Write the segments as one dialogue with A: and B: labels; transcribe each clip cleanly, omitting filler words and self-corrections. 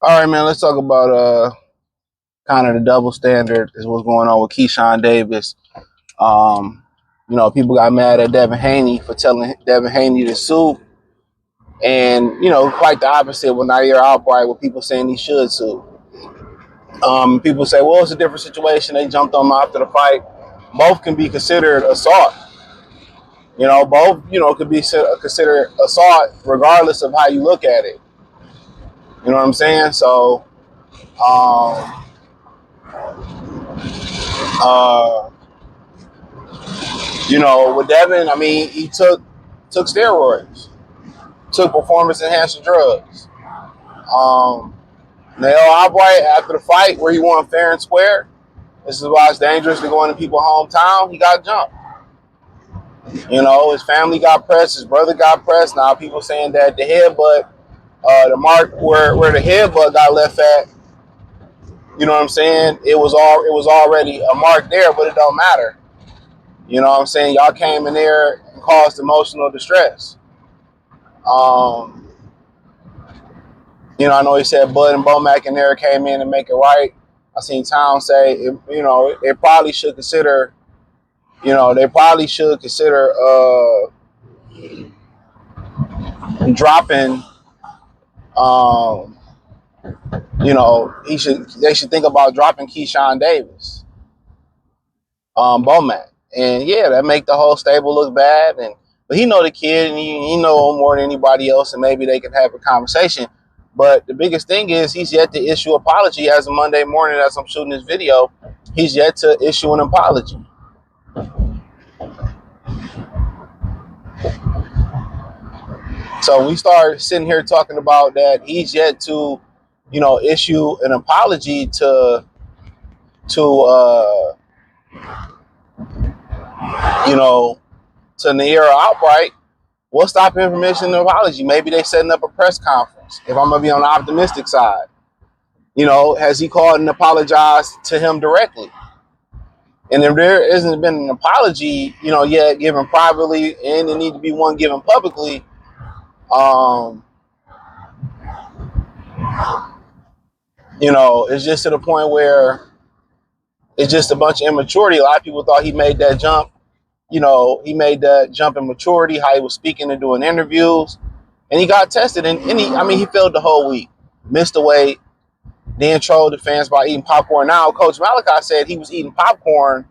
A: All right, man, let's talk about kind of the double standard is what's going on with Keyshawn Davis. People got mad at Devin Haney for telling Devin Haney to sue. And, quite the opposite when I hear outright with people saying he should sue. People say, well, it's a different situation. They jumped on him after the fight. Both can be considered assault. Both, could be considered assault regardless of how you look at it. You know what I'm saying? So, with Devin, I mean, he took steroids, took performance enhancing drugs. Nail Albright after the fight where he won fair and square. This is why it's dangerous to go into people's hometown. He got jumped. His family got pressed, his brother got pressed. Now people saying that the headbutt, the mark where the headbutt got left at, you know what I'm saying? It was already a mark there, but it don't matter. You know what I'm saying? Y'all came in there and caused emotional distress. I know he said Bud and Bo McIntyre came in and make it right. I seen Town say, they probably should consider, dropping, they should think about dropping Keyshawn Davis, Bomac. And yeah, that make the whole stable look bad. But he know the kid and he know him more than anybody else, and maybe they can have a conversation. But the biggest thing is he's yet to issue an apology. As of Monday morning, as I'm shooting this video, he's yet to issue an apology. So we start sitting here talking about that he's yet to, issue an apology to Naira outright. We'll stop him from issuing an apology. Maybe they setting up a press conference. If I'm gonna be on the optimistic side, has he called and apologized to him directly? And if there hasn't been an apology, yet given privately, and there need to be one given publicly, it's just to the point where it's just a bunch of immaturity. A lot of people thought he made that jump. He made that jump in maturity, how he was speaking and doing interviews, and he got tested. And he failed the whole week, missed the weight, then trolled the fans by eating popcorn. Now, Coach Malachi said he was eating popcorn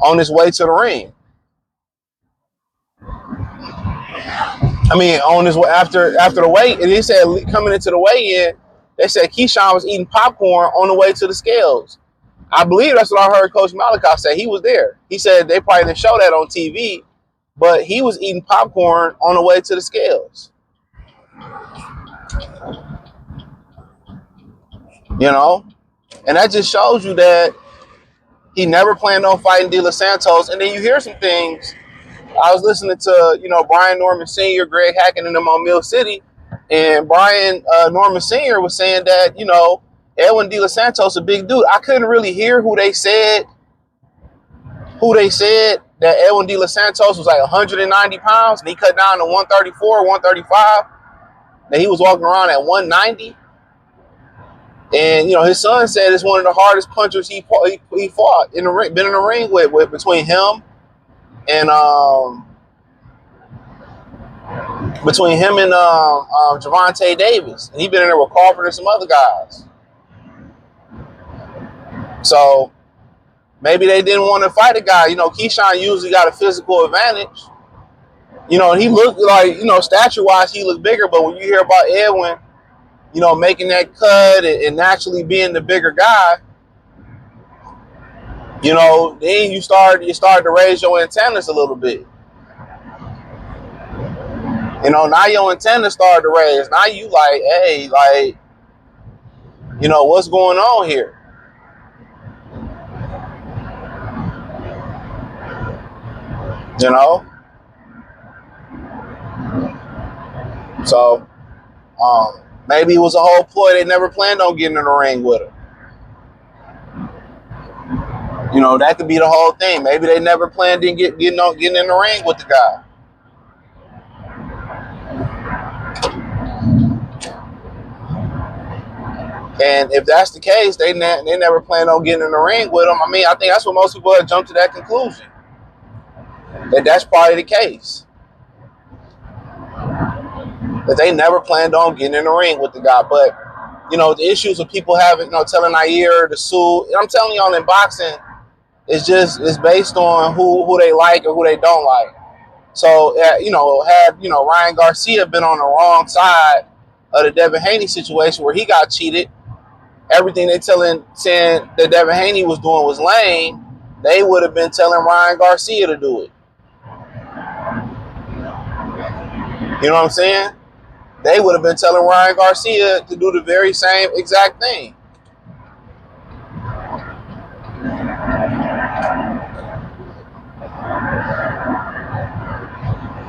A: on his way to the ring. On his way after the weigh, and he said coming into the weigh-in, they said Keyshawn was eating popcorn on the way to the scales. I believe that's what I heard Coach Malachi say. He was there. He said they probably didn't show that on TV, but he was eating popcorn on the way to the scales. And that just shows you that he never planned on fighting De Los Santos. And then you hear some things. I was listening to, Brian Norman Sr., Greg Hacken, and them on Mill City, and Brian Norman Sr. was saying that, Edwin De Los Santos a big dude. I couldn't really hear who they said that Edwin De Los Santos was like 190 pounds, and he cut down to 134, 135. That he was walking around at 190. And, his son said it's one of the hardest punchers he fought in the ring, been in the ring with between him and Gervonta Davis. And he been in there with Crawford and some other guys. So maybe they didn't want to fight a guy. Keyshawn usually got a physical advantage. He looked like, stature-wise, he looked bigger. But when you hear about Edwin, making that cut and actually being the bigger guy, then you start to raise your antennas a little bit. Now your antennas start to raise. Now you like, hey, what's going on here? So maybe it was a whole ploy. They never planned on getting in the ring with him. You know, that could be the whole thing. Maybe they never planned on getting in the ring with the guy. And if that's the case, they never planned on getting in the ring with him. I mean, I think that's what most people have jumped to that conclusion. That's probably the case. That they never planned on getting in the ring with the guy. But, you know, the issues of people having, you know, telling Nair to sue. I'm telling y'all, in boxing, it's based on who they like or who they don't like. So, you know, had, you know, Ryan Garcia been on the wrong side of the Devin Haney situation where he got cheated, everything they saying that Devin Haney was doing was lame, they would have been telling Ryan Garcia to do it. You know what I'm saying? They would have been telling Ryan Garcia to do the very same exact thing.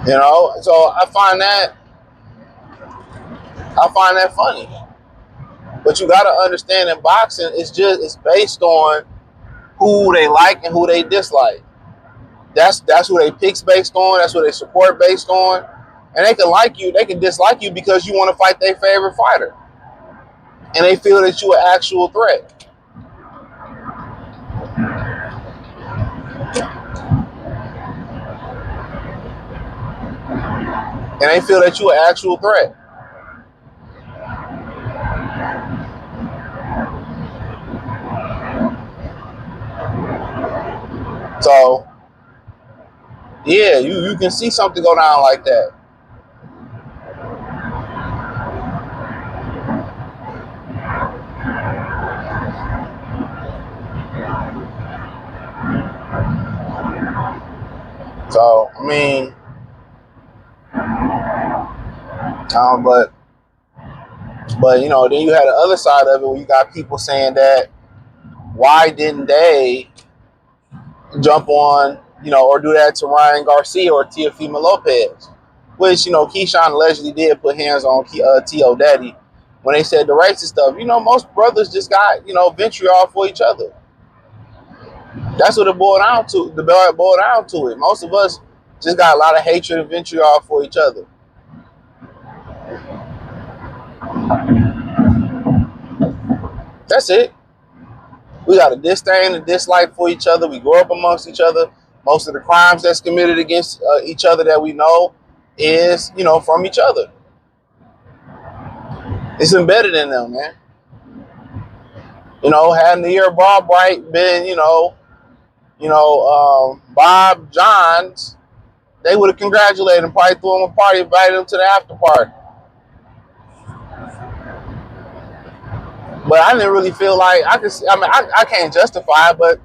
A: You know, so I find that funny. But you got to understand, in boxing, it's based on who they like and who they dislike. That's who they picks based on. That's who they support based on. And they can like you, they can dislike you because you want to fight their favorite fighter, and they feel that you're an actual threat. And they feel that you're an actual threat. So, yeah, you can see something go down like that. So, I mean, but you know, then you had the other side of it where you got people saying that why didn't they jump on, you know, or do that to Ryan Garcia or Teofimo Lopez, which, you know, Keyshawn allegedly did put hands on T.O. Daddy when they said the racist stuff. You know, most brothers just got, you know, vitriol for each other. That's what it boiled down to. Boiled down to it. Most of us just got a lot of hatred and vitriol for each other. That's it. We got a disdain and dislike for each other. We grow up amongst each other. Most of the crimes that's committed against each other that we know is, you know, from each other. It's embedded in them, man. You know, had Nair Bob Bright been, Bob Johns, they would have congratulated him, probably threw him a party, invited him to the after party. But I didn't really feel like I can't justify it, but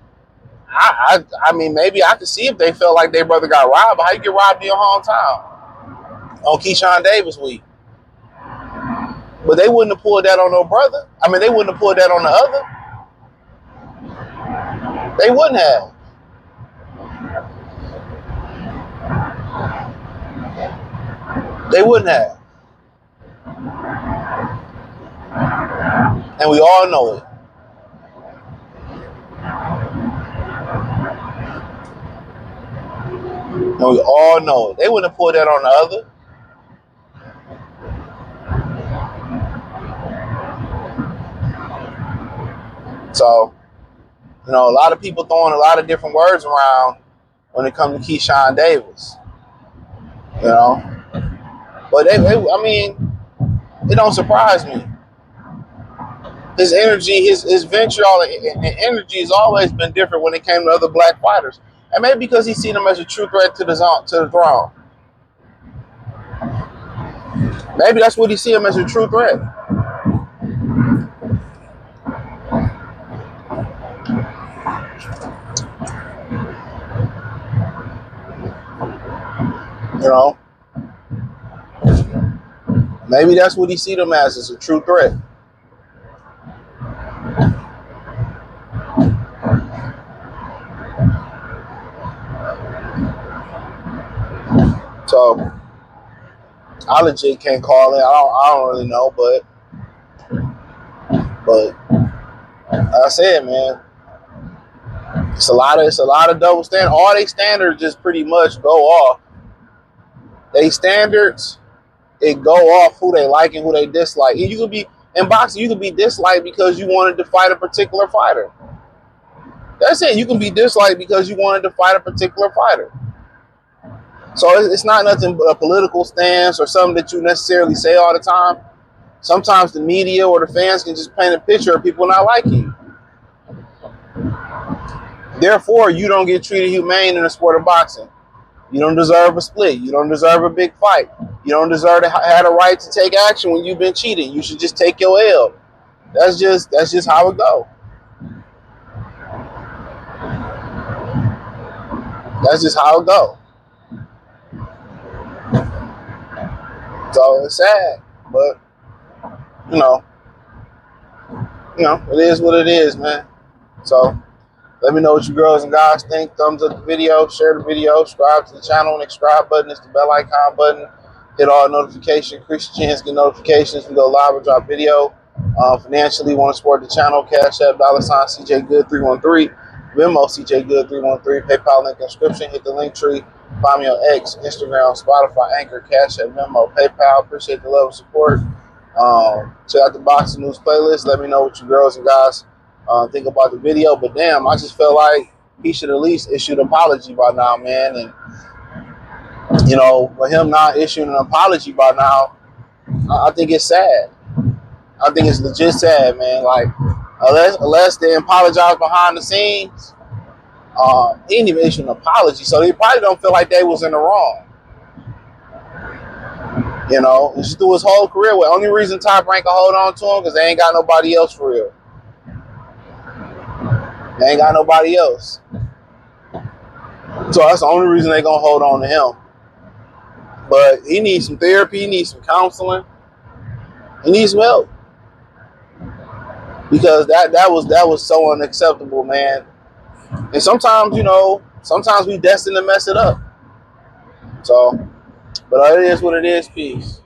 A: I mean, maybe I could see if they felt like their brother got robbed. How you get robbed in your hometown on Keyshawn Davis week? But they wouldn't have pulled that on no brother. I mean, they wouldn't have pulled that on the other. They wouldn't have. They wouldn't have. And we all know it. And we all know it. They wouldn't have pulled that on the other. So, you know, a lot of people throwing a lot of different words around when it comes to Keyshawn Davis. You know? But I mean, it don't surprise me. His energy, his vitriol and energy has always been different when it came to other black fighters. And maybe because he seen him as a true threat to the throne. Maybe that's what he see him as, a true threat. You know? Maybe that's what he see them as a true threat. So I legit can't call it. I don't really know, but like I said, man, It's a lot of double standard. All they standards just pretty much go off. They standards, it go off who they like and who they dislike. And you could be in boxing, you could be disliked because you wanted to fight a particular fighter. That's it. You can be disliked because you wanted to fight a particular fighter. So it's not nothing but a political stance or something that you necessarily say all the time. Sometimes the media or the fans can just paint a picture of people not liking you. Therefore, you don't get treated humane in the sport of boxing. You don't deserve a split. You don't deserve a big fight. You don't deserve to have the right to take action when you've been cheated. You should just take your L. That's just how it go. That's just how it go. So it's sad, but you know, it is what it is, man. So let me know what you girls and guys think. Thumbs up the video, share the video, subscribe to the channel, and the subscribe button is the bell icon button. Hit all notifications, increase your chance to get notifications. We go live or drop video. Financially, want to support the channel, Cash App, $, CJ Good 313, Venmo, CJ Good 313, PayPal link in the description. Hit the link tree. Find me on X, Instagram, Spotify, Anchor, Cash App, Venmo, PayPal. Appreciate the love and support. Check out the Boxing News playlist. Let me know what you girls and guys think about the video. But damn, I just feel like he should at least issue an apology by now, man. And for him not issuing an apology by now, I think it's sad. I think it's legit sad, man. Like, unless they apologize behind the scenes, he didn't even issue an apology, so they probably don't feel like they was in the wrong. Just through his whole career, the only reason Top Rank can hold on to him because they ain't got nobody else for real. They ain't got nobody else. So that's the only reason they gonna hold on to him. But he needs some therapy, he needs some counseling, he needs some help. Because that was so unacceptable, man. And sometimes, sometimes we destined to mess it up. So, but it is what it is. Peace.